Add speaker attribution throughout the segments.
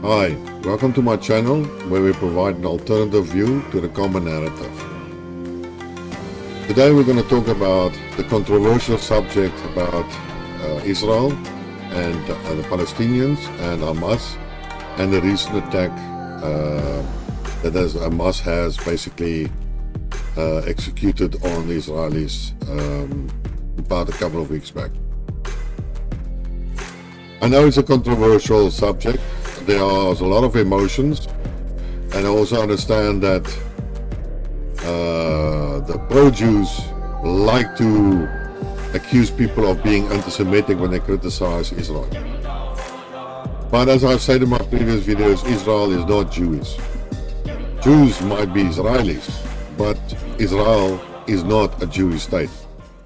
Speaker 1: Hi, welcome to my channel where we provide an alternative view to the common narrative. Today we're going to talk about the controversial subject about Israel and the Palestinians and Hamas and the recent attack that Hamas has basically executed on the Israelis about a couple of weeks back. I know it's a controversial subject. There are a lot of emotions, and I also understand that the pro-Jews like to accuse people of being anti-Semitic when they criticize Israel. But as I've said in my previous videos, Israel is not Jewish. Jews might be Israelis, but Israel is not a Jewish state,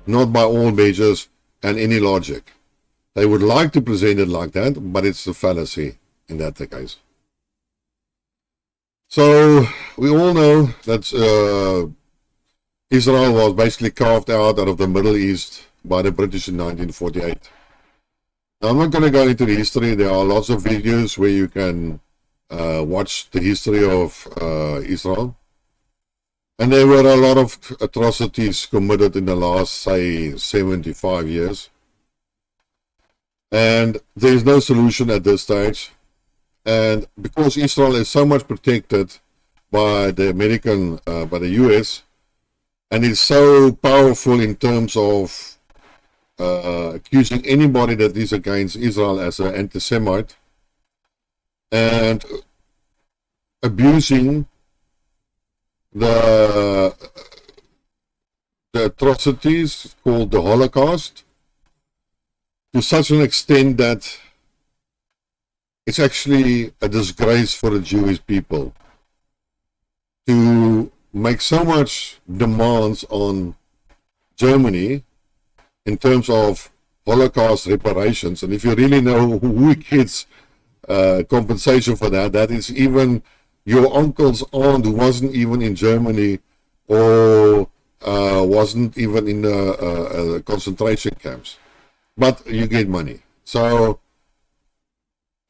Speaker 1: not by all measures and any logic. They would like to present it like that, but it's a fallacy in that case. So we all know that Israel was basically carved out of the Middle East by the British in 1948. Now, I'm not going to go into the history. There are lots of videos where you can watch the history of Israel. And there were a lot of atrocities committed in the last, say, 75 years. And there is no solution at this stage. And because Israel is so much protected by the by the US, and is so powerful in terms of accusing anybody that is against Israel as an anti-Semite, and abusing the atrocities called the Holocaust to such an extent that it's actually a disgrace for the Jewish people to make so much demands on Germany in terms of Holocaust reparations. And if you really know who gets compensation for that, that is even your uncle's aunt who wasn't even in Germany or wasn't even in the concentration camps. But you get money. So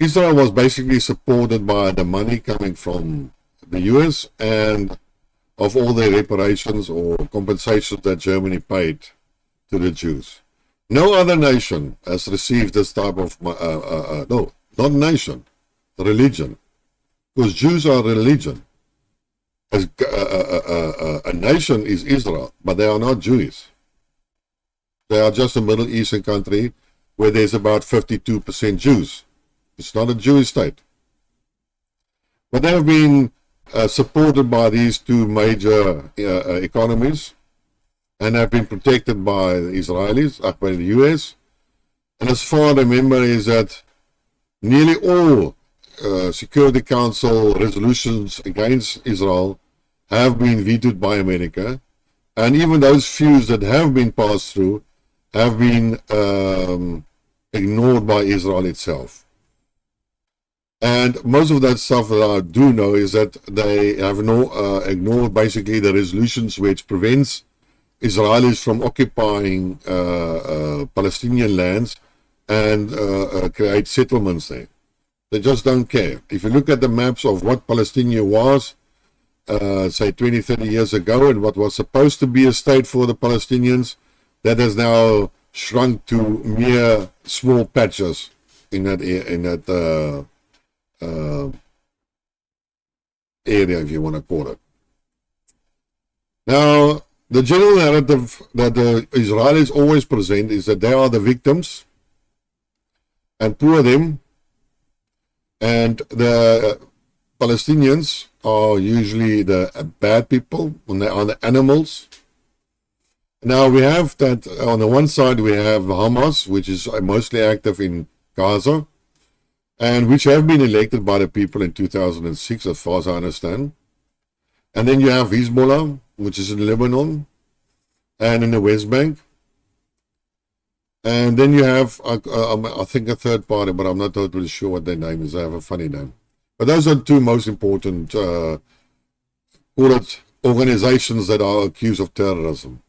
Speaker 1: Israel was basically supported by the money coming from the US and of all the reparations or compensations that Germany paid to the Jews. No other nation has received this type of, no, not nation, religion. Because Jews are religion. A nation is Israel, but they are not Jewish. They are just a Middle Eastern country where there's about 52% Jews. It's not a Jewish state. But they have been supported by these two major economies and have been protected by the Israelis, by the US. And as far as I remember is that nearly all Security Council resolutions against Israel have been vetoed by America. And even those few that have been passed through have been ignored by Israel itself. And most of that stuff that I do know is that they have ignored basically the resolutions which prevents Israelis from occupying Palestinian lands and create settlements there. They just don't care. If you look at the maps of what Palestinian was, say 20, 30 years ago, and what was supposed to be a state for the Palestinians, that has now shrunk to mere small patches in that area, if you want to call it. Now, the general narrative that the Israelis always present is that they are the victims and poor them, and the Palestinians are usually the bad people, and they are the animals. Now we have that on the one side we have Hamas, which is mostly active in Gaza, and which have been elected by the people in 2006, as far as I understand. And then you have Hezbollah, which is in Lebanon and in the West Bank. And then you have, I think, a third party, but I'm not totally sure what their name is. They have a funny name. But those are the two most important, call it, organizations that are accused of terrorism.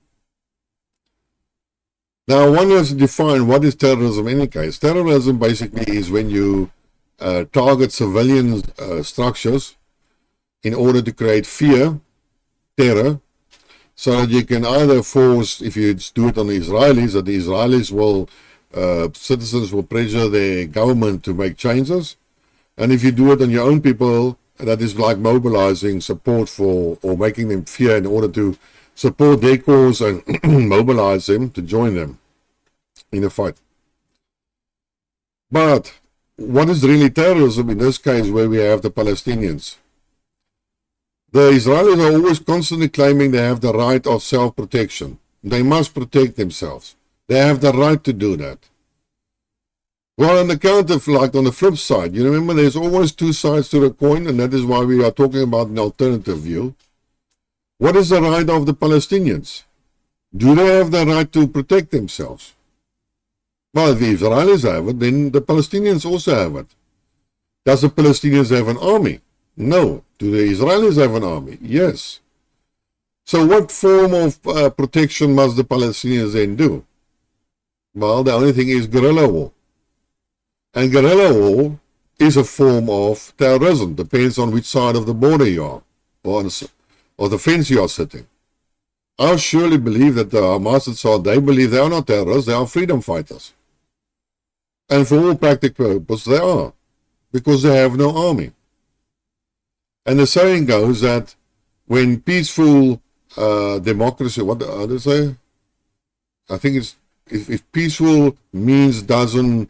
Speaker 1: Now, one has to define what is terrorism in any case. Terrorism basically is when you target civilian structures in order to create fear, terror, so that you can either force, if you do it on the Israelis, that the Israelis will, citizens will pressure their government to make changes. And if you do it on your own people, that is like mobilizing support for, or making them fear in order to support their cause and mobilize them to join them in a fight. But what is really terrorism in this case, where we have the Palestinians? The Israelis are always constantly claiming they have the right of self-protection. They must protect themselves. They have the right to do that. Well, on the counter, like on the flip side, you remember there's always two sides to the coin, and that is why we are talking about an alternative view. What is the right of the Palestinians? Do they have the right to protect themselves? Well, if the Israelis have it, then the Palestinians also have it. Does the Palestinians have an army? No. Do the Israelis have an army? Yes. So what form of protection must the Palestinians then do? Well, the only thing is guerrilla war. And guerrilla war is a form of terrorism. Depends on which side of the border you are, or the fence you are sitting. I surely believe that the Hamas and so on, they believe they are not terrorists, they are freedom fighters. And for all practical purposes, they are, because they have no army. And the saying goes that when peaceful democracy, what do they say? I think it's, if peaceful means doesn't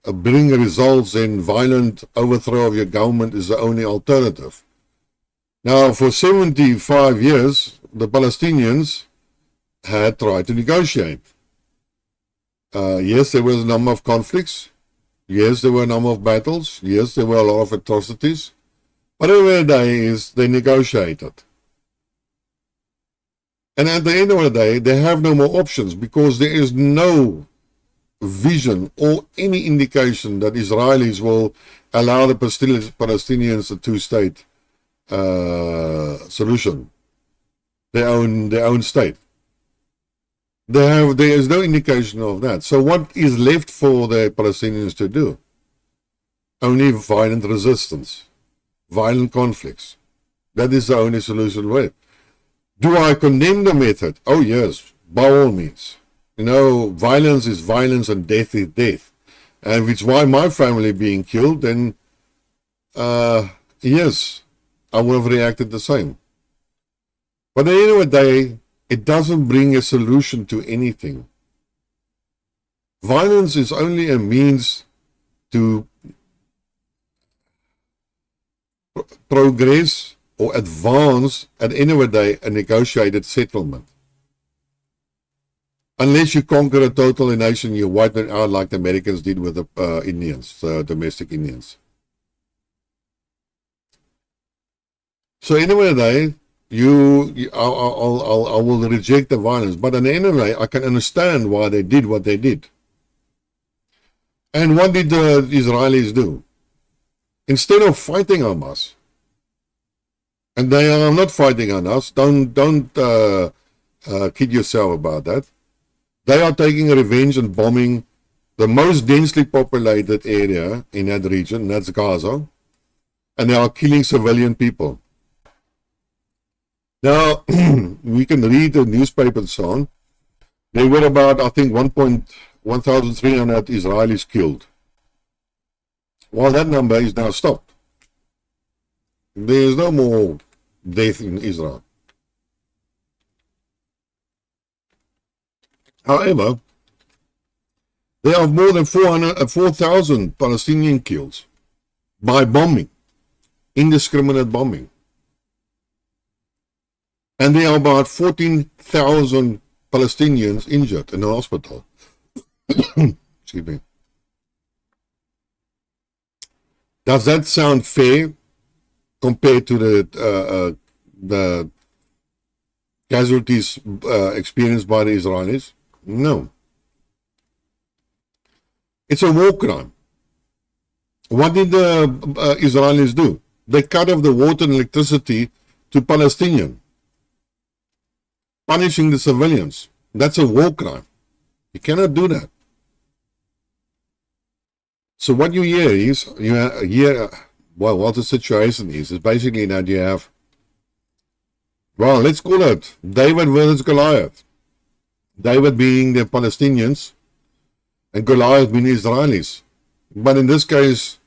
Speaker 1: bring results, in violent overthrow of your government is the only alternative. Now, for 75 years, the Palestinians had tried to negotiate. Yes, there was a number of conflicts. Yes, there were a number of battles. Yes, there were a lot of atrocities. But at the end of the day is they negotiated. And at the end of the day, they have no more options, because there is no vision or any indication that Israelis will allow the Palestinians a two-state solution, their own state. There is no indication of that. So what is left for the Palestinians to do? Only violent resistance, violent conflicts. That is the only solution left. Do I condemn the method? Oh yes, by all means. You know, violence is violence and death is death. And which why my family being killed, then yes, I would have reacted the same. But at the end of the day, it doesn't bring a solution to anything. Violence is only a means to progress or advance, at the end of the day, a negotiated settlement. Unless you conquer a total nation, you wipe it out like the Americans did with the Indians, the domestic Indians. So at the end of the day, I will reject the violence, but at the end of the day, I can understand why they did what they did. And what did the Israelis do? Instead of fighting Hamas, and they are not fighting on us, don't kid yourself about that. They are taking revenge and bombing the most densely populated area in that region, that's Gaza, and they are killing civilian people. Now, we can read the newspaper and so on. There were about, I think, 1,300 Israelis killed. Well, that number is now stopped. There is no more death in Israel. However, there are more than 4,000 Palestinian kills by bombing, indiscriminate bombing. And there are about 14,000 Palestinians injured in the hospital. Excuse me. Does that sound fair compared to the casualties experienced by the Israelis? No. It's a war crime. What did the Israelis do? They cut off the water and electricity to Palestinians, punishing the civilians. That's a war crime. You cannot do that. So what you hear is, well, what the situation is basically that you have, well, let's call it David versus Goliath. David being the Palestinians and Goliath being the Israelis. But in this case,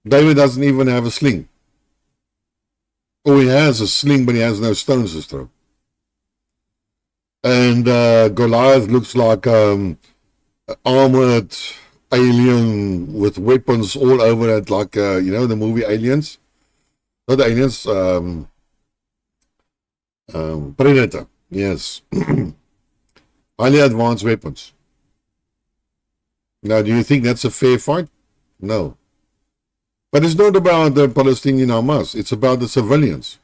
Speaker 1: David doesn't even have a sling. Or he has a sling, but he has no stones to throw. And Goliath looks like an armored alien with weapons all over it, like, you know, the movie Aliens? Not Aliens, Predator, yes. Highly advanced weapons. Now, do you think that's a fair fight? No. But it's not about the Palestinian Hamas. It's about the civilians.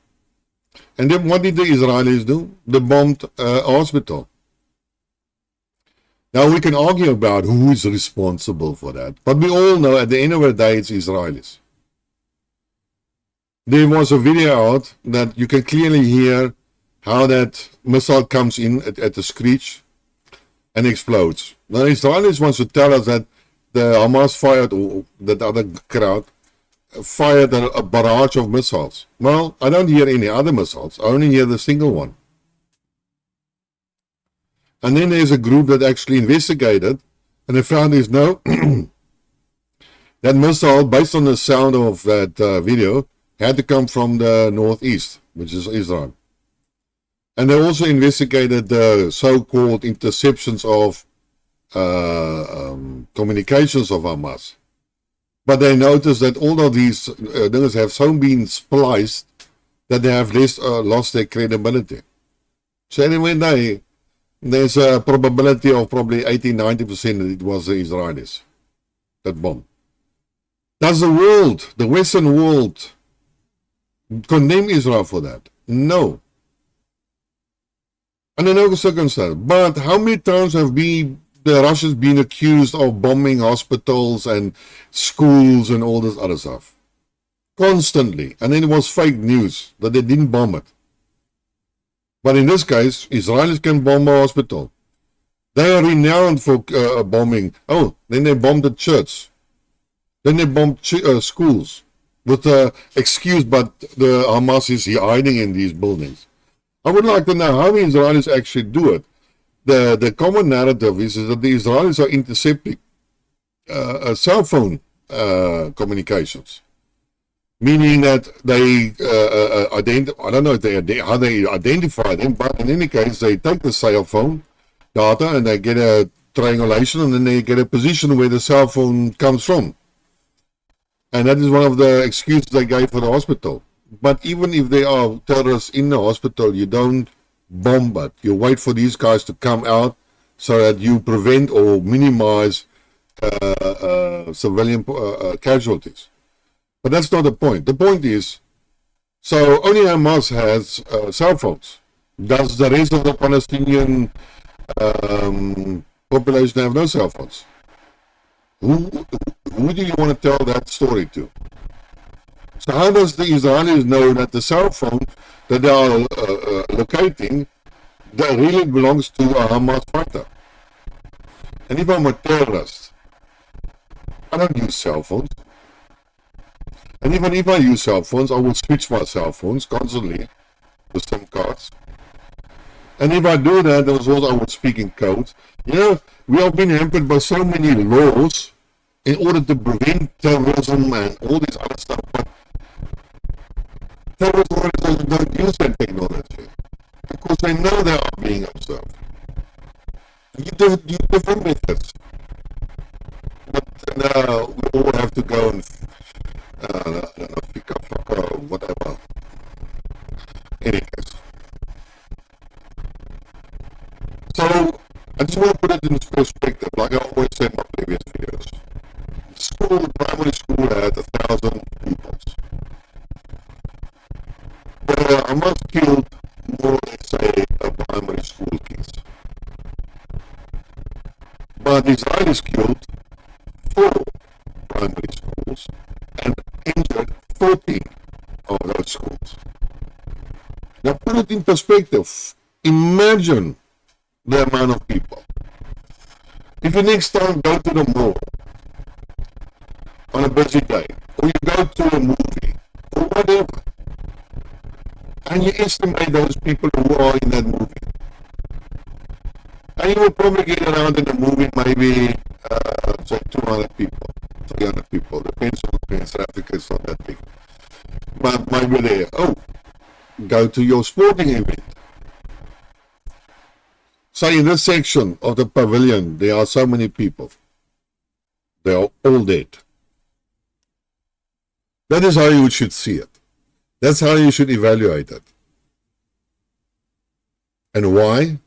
Speaker 1: And then what did the Israelis do? They bombed a hospital. Now, we can argue about who is responsible for that. But we all know at the end of the day, it's Israelis. There was a video out that you can clearly hear how that missile comes in at the screech and explodes. Now, Israelis wants to tell us that the Hamas fired, or that other crowd, fired a barrage of missiles. Well, I don't hear any other missiles. I only hear the single one. And then there's a group that actually investigated, and they found there's no, that missile, based on the sound of that video, had to come from the northeast, which is Israel. And they also investigated the so-called interceptions of communications of Hamas. But they noticed that all of these things have so been spliced that they have lost their credibility. So anyway, there's a probability of probably 80-90% that it was the Israelis that bombed. Does the world, the Western world, condemn Israel for that? No. Under no circumstance. But how many times have the Russians been accused of bombing hospitals and schools and all this other stuff? Constantly. And then it was fake news that they didn't bomb it. But in this case, Israelis can bomb a hospital. They are renowned for bombing. Oh, then they bombed the church. Then they bombed schools with the excuse, but the Hamas is hiding in these buildings. I would like to know how the Israelis actually do it. The common narrative is that the Israelis are intercepting cell phone communications. Meaning that they, I don't know how they identify them, but in any case, they take the cell phone data and they get a triangulation and then they get a position where the cell phone comes from. And that is one of the excuses they gave for the hospital. But even if there are terrorists in the hospital, you don't bomb it. You wait for these guys to come out so that you prevent or minimize civilian casualties. But that's not the point. The point is, so only Hamas has cell phones. Does the rest of the Palestinian population have no cell phones? Who do you want to tell that story to? So how does the Israelis know that the cell phone that they are locating that really belongs to a Hamas fighter? And if I'm a terrorist, I don't use cell phones. And even if I use cell phones, I will switch my cell phones constantly, the SIM cards. And if I do that, also I would speak in code. You know, we have been hampered by so many laws in order to prevent terrorism and all this other stuff. But terrorist organizations don't use that technology because they know they are being observed. You different methods. But now we all have to go and pick up or whatever. Anyways. So, I just want to put it in perspective, like I always say in my previous videos. The primary school had 1,000 pupils. But Hamas killed more, let's say, primary school kids. But the Israelis killed 4 primary schools and injured 14 of those schools. Now put it in perspective. Imagine the amount of people. If you next time go to the mall on a busy day, or you go to a movie, or whatever, and you estimate those people who are in that movie, and you will probably get around in the movie maybe, say 200 people, 300 people, depends on South Africa, it's not that big. But maybe there, go to your sporting event. So in this section of the pavilion, there are so many people. They are all dead. That is how you should see it. That's how you should evaluate it. And why?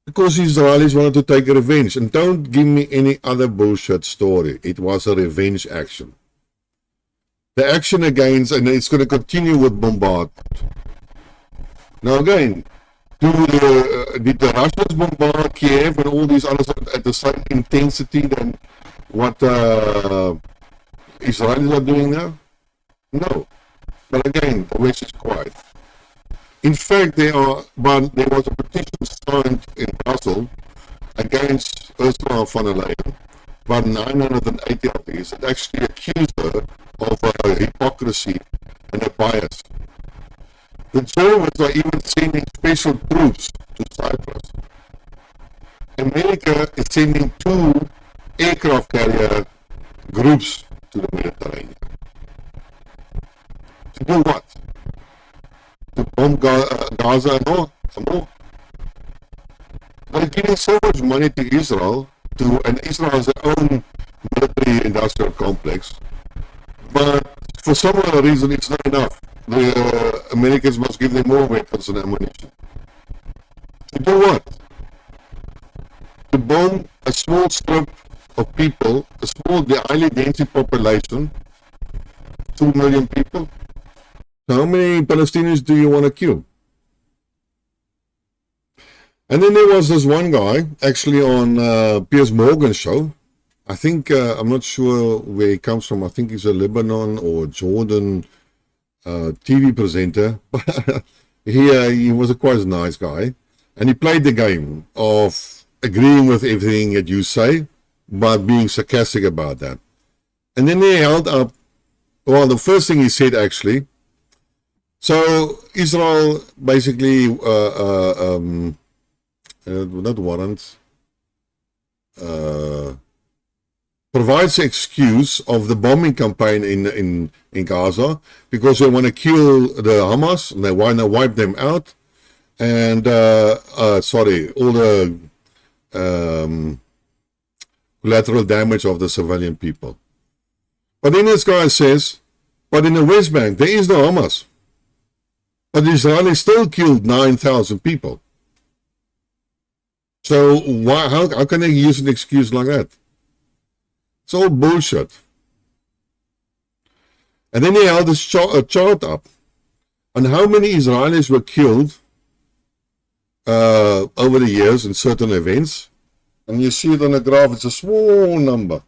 Speaker 1: Because Israelis wanted to take revenge. And don't give me any other bullshit story. It was a revenge action. The action against, and it's going to continue with bombardment. Now again, did the Russians bombard Kiev and all these others at the same intensity than what Israelis are doing now? No. But again, the West is quiet. In fact, there was a petition signed in Brussels against Ursula von der Leyen, about 980 of these, that actually accused her of hypocrisy and a bias. The Germans are even sending special troops to Cyprus. America is sending 2 aircraft carrier groups to the Mediterranean. To do what? To bomb Gaza and more. They're giving so much money to Israel, and Israel has their own military industrial complex, but for some other reason it's not enough. The Americans must give them more weapons and ammunition. To do what? To bomb a small strip of people, the highly dense population, 2 million people. How many Palestinians do you want to kill? And then there was this one guy, actually on Piers Morgan's show. I think, I'm not sure where he comes from. I think he's a Lebanon or Jordan TV presenter. He was a quite nice guy. And he played the game of agreeing with everything that you say, but being sarcastic about that. And then he held up, well, the first thing he said actually, so Israel basically, not warrants, provides the excuse of the bombing campaign in Gaza because they want to kill the Hamas and they want to wipe them out, and all the collateral damage of the civilian people. But then this guy says, but in the West Bank there is no Hamas, but the Israelis still killed 9,000 people. So how can they use an excuse like that? It's all bullshit. And then they held this chart up on how many Israelis were killed over the years in certain events. And you see it on the graph, it's a small number.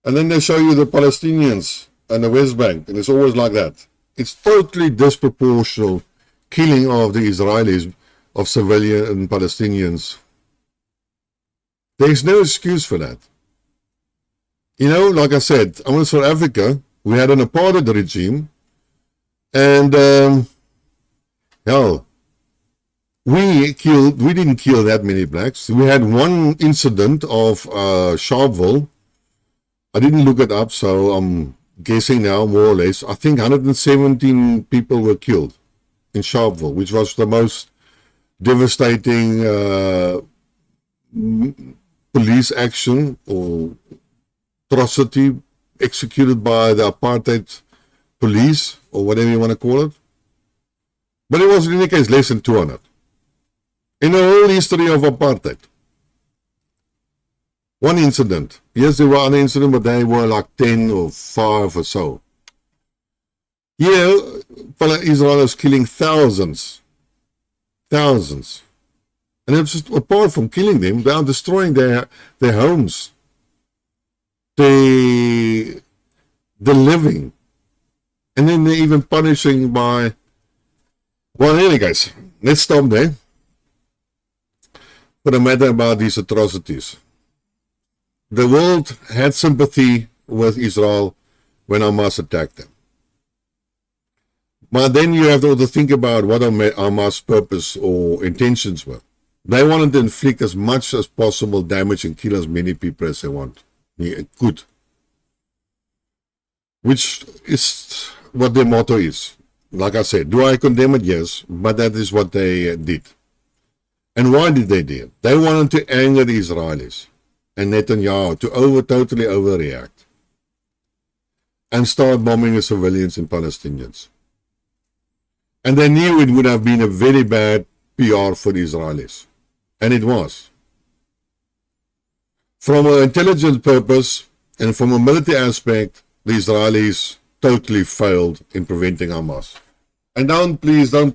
Speaker 1: And then they show you the Palestinians and the West Bank, and it's always like that. It's totally disproportional killing of the Israelis, of civilian and Palestinians. There's no excuse for that. You know, like I said, I was from Africa. We had an apartheid regime, and we didn't kill that many blacks. We had one incident of Sharpeville. I didn't look it up, so I'm guessing now more or less. I think 117 people were killed in Sharpeville, which was the most devastating police action or atrocity executed by the apartheid police, or whatever you want to call it. But it was in any case less than 200 in the whole history of apartheid. One incident. Yes, there were other incidents, but they were like 10 or 5 or so. Here, Israel is killing thousands. And it's just, apart from killing them, they are destroying their homes. The living. And then they're even punishing by... Well, anyway, guys, let's stop there. For the matter about these atrocities. The world had sympathy with Israel when Hamas attacked them. But then you have to also think about what Hamas' purpose or intentions were. They wanted to inflict as much as possible damage and kill as many people as they could. Which is what their motto is. Like I said, do I condemn it? Yes, but that is what they did. And why did they do it? They wanted to anger the Israelis and Netanyahu to totally overreact and start bombing the civilians and Palestinians. And they knew it would have been a very bad PR for the Israelis. And it was. From an intelligence purpose and from a military aspect, the Israelis totally failed in preventing Hamas. And please don't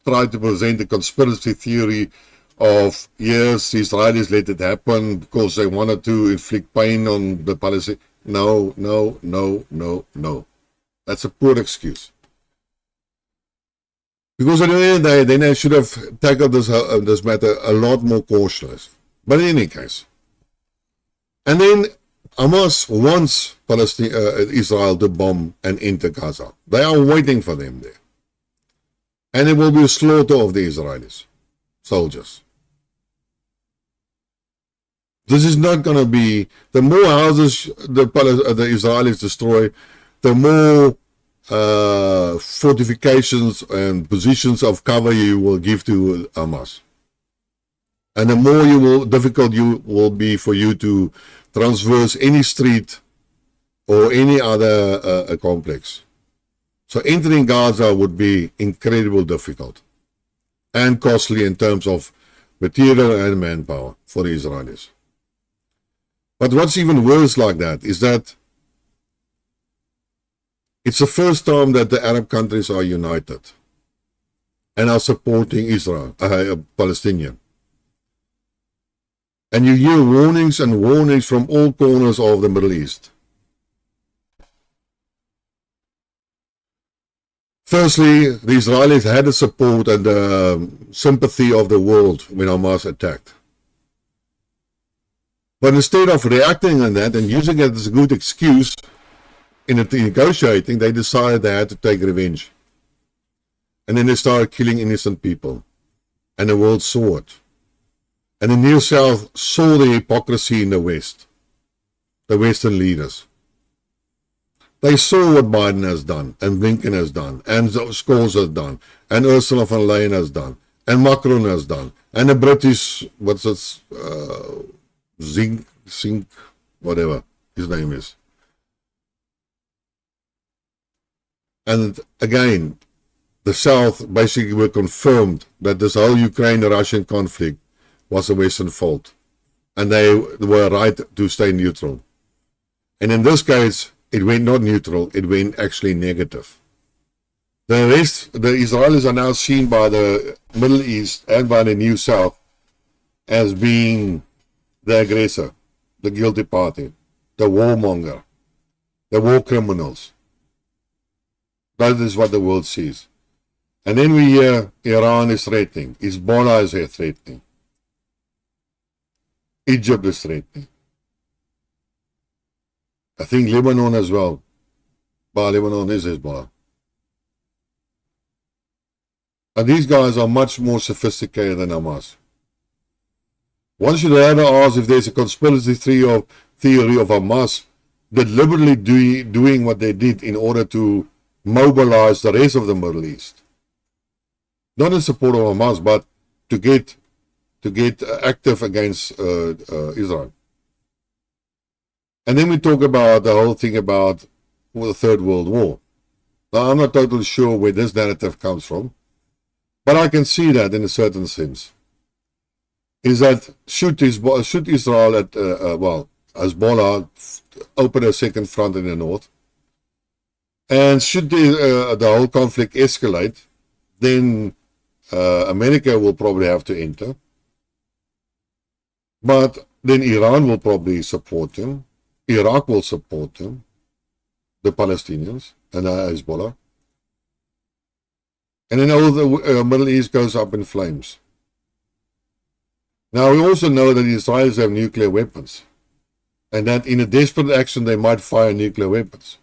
Speaker 1: try to present a conspiracy theory of, yes, the Israelis let it happen because they wanted to inflict pain on the Palestinians. No, no, no, no, no. That's a poor excuse. Because at the end of the day, then I should have tackled this matter a lot more cautious. But in any case. And then Hamas wants Israel to bomb and enter Gaza. They are waiting for them there. And it will be a slaughter of the Israelis soldiers. This is not going to be, the more houses the Israelis destroy, the more fortifications and positions of cover you will give to Hamas. And the more difficult you will be for you to traverse any street or any other complex. So entering Gaza would be incredibly difficult and costly in terms of material and manpower for the Israelis. But what's even worse like that is that it's the first time that the Arab countries are united and are supporting Israel, Palestinian. And you hear warnings and warnings from all corners of the Middle East. Firstly, the Israelis had the support and the sympathy of the world when Hamas attacked. But instead of reacting on that and using it as a good excuse in negotiating, they decided they had to take revenge. And then they started killing innocent people. And the world saw it. And the Near South saw the hypocrisy in the West, the Western leaders. They saw what Biden has done, and Blinken has done, and Scholz has done, and Ursula von der Leyen has done, and Macron has done, and the British, Zink, whatever his name is. And again, the South basically were confirmed that this whole Ukraine-Russian conflict was a Western fault. And they were right to stay neutral. And in this case, it went not neutral, it went actually negative. The rest, the Israelis are now seen by the Middle East and by the New South as being the aggressor, the guilty party, the warmonger, the war criminals. That is what the world sees. And then we hear Iran is threatening, Hezbollah is threatening, Egypt is threatening. I think Lebanon as well. But Lebanon is Hezbollah. And these guys are much more sophisticated than Hamas. One should rather ask if there's a conspiracy theory of Hamas deliberately doing what they did in order to mobilize the rest of the Middle East. Not in support of Hamas, but to get active against Israel. And then we talk about the whole thing about the Third World War. Now, I'm not totally sure where this narrative comes from, but I can see that in a certain sense. Is that should Israel Hezbollah open a second front in the north, and should the whole conflict escalate, then America will probably have to enter. But then Iran will probably support him. Iraq will support him, the Palestinians and Hezbollah. And then all the Middle East goes up in flames. Now we also know that the Israelis have nuclear weapons. and that in a desperate action they might fire nuclear weapons.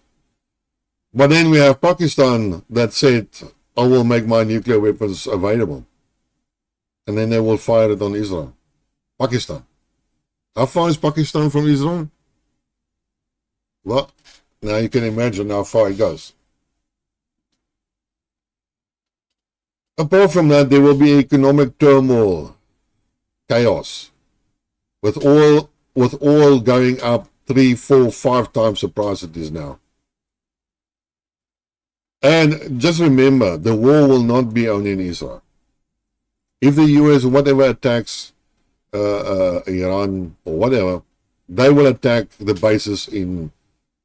Speaker 1: But then we have Pakistan that said, I will make my nuclear weapons available. And then they will fire it on Israel. Pakistan. How far is Pakistan from Israel? Well, now you can imagine how far it goes. Apart from that, there will be economic turmoil, chaos, with oil going up 3, 4, 5 times the price it is now. And just remember, the war will not be only in Israel. If the US or whatever attacks Iran or whatever, they will attack the bases in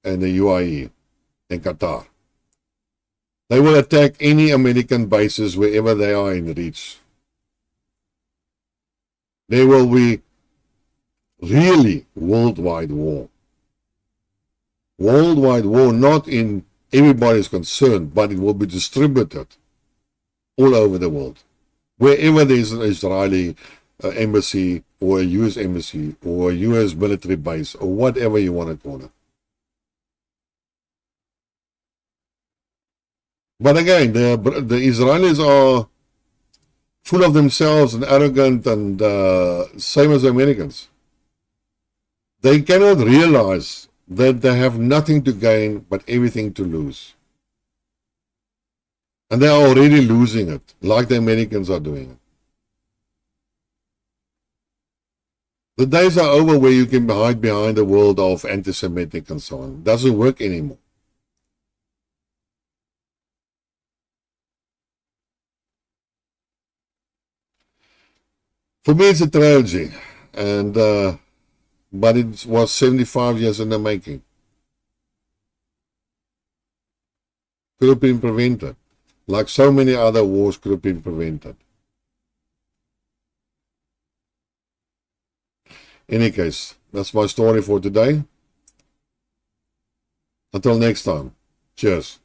Speaker 1: the UAE and Qatar. They will attack any American bases wherever they are in reach. There will be really worldwide war. Worldwide war, not in everybody's concerned, but it will be distributed all over the world. Wherever there is an Israeli embassy or a US embassy or a US military base or whatever you want to call it. But again, the Israelis are full of themselves and arrogant and same as the Americans. They cannot realize that they have nothing to gain but everything to lose. And they are already losing it, like the Americans are doing it. The days are over where you can hide behind the world of anti-Semitic and so on. It doesn't work anymore. For me, it's a tragedy, and but it was 75 years in the making. Could have been prevented, like so many other wars could have been prevented. In any case, that's my story for today. Until next time, cheers.